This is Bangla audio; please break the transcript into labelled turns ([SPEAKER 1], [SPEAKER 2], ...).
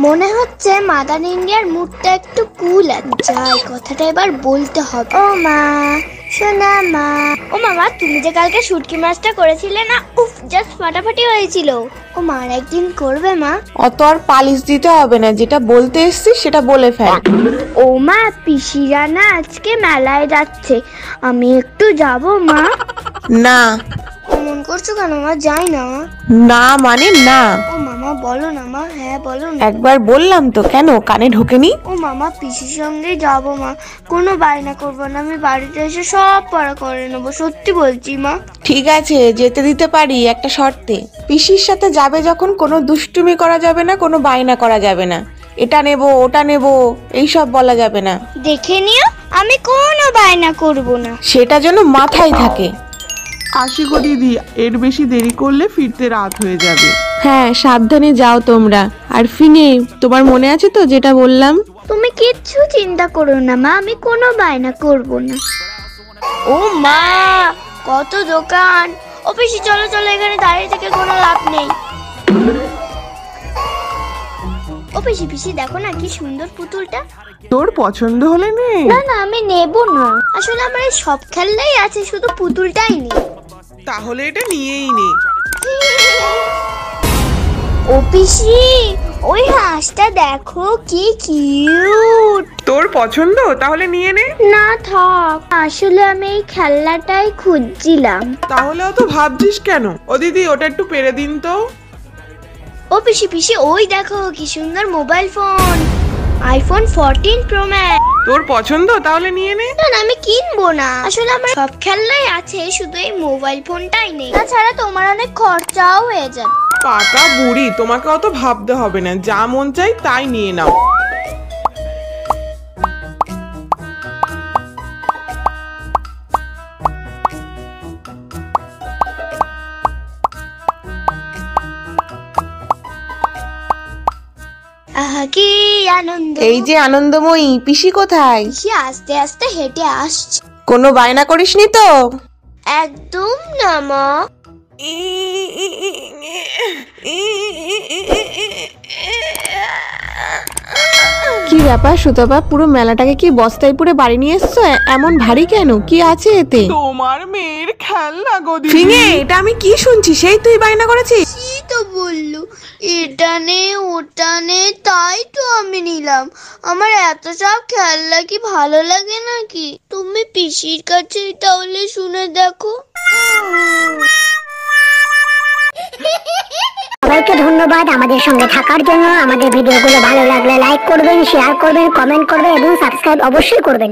[SPEAKER 1] মনে হচ্ছে মাদার ইন্ডিয়ার মুডটা একটু কুল আছে। যাই, কথাটা এবার বলতে হবে। ও মা, সোনা মা। ও মামা, তুমি যে কালকে শুটকি মাছটা করেছিলে না, উফ, জাস্ট ফাটাফাটি হয়েছিল। ও মা, একদিন করবে মা?
[SPEAKER 2] অত আর পালিশ দিতে হবে না, যেটা বলতে এসছিস সেটা বলে ফেল।
[SPEAKER 1] ও মা, পিসিরা না আজকে মেলায় যাচ্ছে, আমি একটু যাব মা।
[SPEAKER 2] না।
[SPEAKER 1] মন করছো কেন মা? যাই না।
[SPEAKER 2] না মানে না।
[SPEAKER 1] ও মামা বলো না মা। হ্যাঁ বলো না।
[SPEAKER 2] একবার বললাম তো, কেন কানে ঢোকেনি?
[SPEAKER 1] ও মামা, পিসির সঙ্গে যাবো মা, কোনো বায়না করবো না, আমি বাড়িতে এসে সব পড়া করে নেবো, সত্যি বলছি মা।
[SPEAKER 2] ঠিক আছে, যেতে দিতে পারি একটা শর্তে। পিসির সাথে যাবে যখন কোনো দুষ্টুমি করা যাবে না, কোনো বায়না করা যাবে না। এটা নেব ওটা নেব এইসব বলা যাবে না।
[SPEAKER 1] দেখে নিও, আমি কোনো বায়না করবো না।
[SPEAKER 2] সেটা যেন মাথায় থাকে।
[SPEAKER 3] আসি গো দিদি, এর বেশি দেরি করলে ফিরতে রাত হয়ে যাবে।
[SPEAKER 2] হ্যাঁ, সাবধানে যাও তোমরা। আর ফিনে, তোমার মনে আছে তো যেটা বললাম?
[SPEAKER 1] তুমি কিচ্ছু চিন্তা করো না মা, আমি কোনো বায়না করবো না। ও মা, কত দোকান। ও পিসি, চলো চলো, এখানে দাঁড়িয়ে থেকে কোনো লাভ নেই। ও পিসি, পিসি দেখো না কি সুন্দর পুতুলটা।
[SPEAKER 3] তোর পছন্দ হলে নে।
[SPEAKER 1] না না, আমি নেবো না, আসলে আমার এই সব খেলনাই আছে, শুধু পুতুলটাই নেই।
[SPEAKER 3] তাহলে এটা নিয়েই নে।
[SPEAKER 1] ও পিসি, ওই হাঁসটা দেখো কি কিউট।
[SPEAKER 3] তোর পছন্দ, তাহলে নিয়ে নে।
[SPEAKER 1] না থাক, আসলে আমি এই খেলনাটাই খুঁজছিলাম।
[SPEAKER 3] তাহলে অত ভাবছিস কেন? ও দিদি, ওটা একটু পেরে দিন তো।
[SPEAKER 1] ও পিসি, পিসি ওই দেখো কি সুন্দর mobile phone, iPhone 14 pro max.
[SPEAKER 3] তোর পছন্দ, তাহলে নিয়ে নে।
[SPEAKER 1] না না, আমি কিনবো না, আসলে আমার সব খেলনাই আছে, শুধু এই মোবাইল ফোনটাই নেই। তাছাড়া তোমার অনেক খরচাও হয়ে যাবে।
[SPEAKER 3] পাকা বুড়ি, তোমাকে অত ভাবতে হবে না, যা মন চাই তাই নিয়ে নাও।
[SPEAKER 1] আহা কি আনন্দ।
[SPEAKER 2] এই যে আনন্দময়ী, পিসি কোথায়?
[SPEAKER 1] পিসি আস্তে আস্তে হেঁটে আসছে।
[SPEAKER 2] কোনো বায়না করিসনি তো?
[SPEAKER 1] একদম না মা।
[SPEAKER 2] কি ব্যাপার সুতপা, পুরো মেলাটাকে কি বস্তায় পুরে বাড়ি নিয়ে এসছো? এমন ভারী কেন? কি আছে এতে?
[SPEAKER 3] তোমার মেয়ের খেলনা গো দিদি।
[SPEAKER 2] ফিঙে, এটা আমি কি শুনছি? সেই তুই বায়না করেছিস?
[SPEAKER 1] কি তো বললো, এটা নে ওটা নে, তাই তো আমি নিলাম। আমার এত সব খেলনা কি ভালো লাগে নাকি? তুমি পিসির কাছে তাহলে শুনে দেখো।
[SPEAKER 4] সবাইকে ধন্যবাদ আমাদের সঙ্গে থাকার জন্য। আমাদের ভিডিওগুলো ভালো লাগলে লাইক করবেন, শেয়ার করবেন, কমেন্ট করবেন এবং সাবস্ক্রাইব অবশ্যই করবেন।